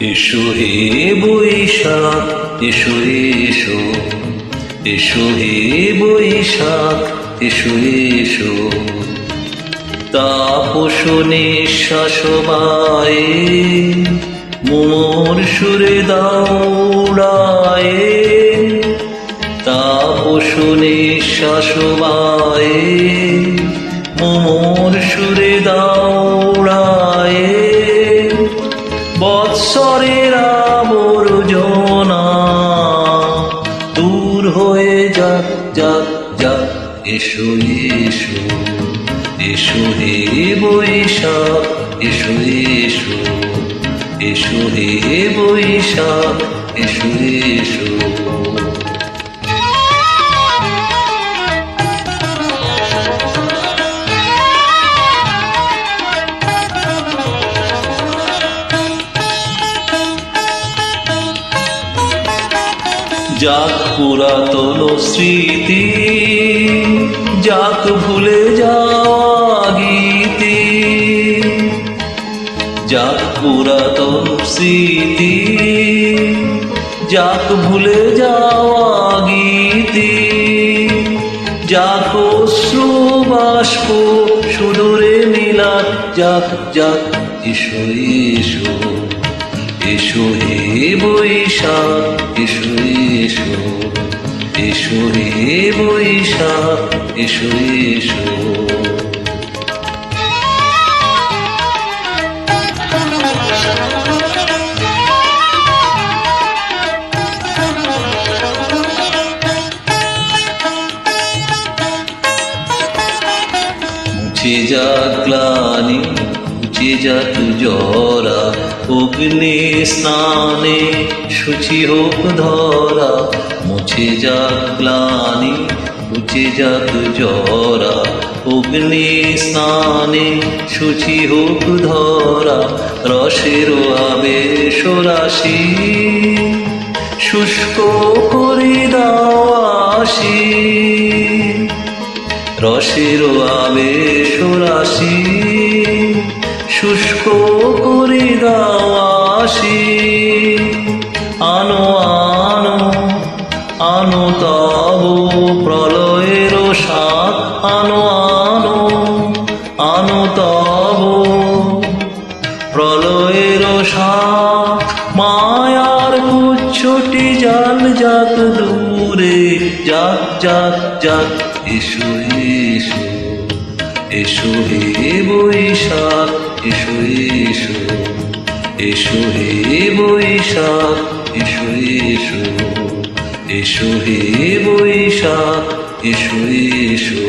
এসো হে বৈশাখ এসো এসো, এসো হে বৈশাখ এসো এসো। তাপস নিঃশ্বাস বায়ে মোর সুরে দৌড়ায়ে, তাপস নিঃশ্বাস বায়ে মোর সুরে দৌড়ায়ে। বৎসরের আবর্জনা দূর হয়ে যাক যাক যাক। এসো এসো, এসো হে বৈশাখ এসো এসো, এসো হে বৈশাখ এসো এসো। যাক পুরাতন স্মৃতি, যাক ভুলে যাওয়া গীতি, যাক পুরাতন স্মৃতি, যাক ভুলে যাওয়া গীতি, যাক অশ্রু বাষ্প সুদূরে মিলান যাক যাক। এসো এসো, এসো হে বৈশাখ এসো এসো, এসো হে বৈশাখ এসো এসো। মুছে যাক গ্লানি মুছে যাক জরা, অগ্নি স্নানে শুচি হোক ধরা। মুছে যাক গ্লানি মুছে যাক জরা, অগ্নি স্নানে শুচি হোক ধরা। রসের আবেশ রাশি শুষ্ক করি দাও আসি, রসের আবেশ রাশি শুষ্ক করি দাও আসি। আনো আনো আনো তব প্রলয়ের সাথ, আনো আনো আনো তব প্রলয়ের সাথ। মায়ার কুচ্ছটি জাল যাক দূরে যাক যাক যাক। এসো এসো, এসো হে বৈশাখ এসো এসো, এসো হে বৈশাখ এসো এসো, এসো হে বৈশাখ এসো এসো।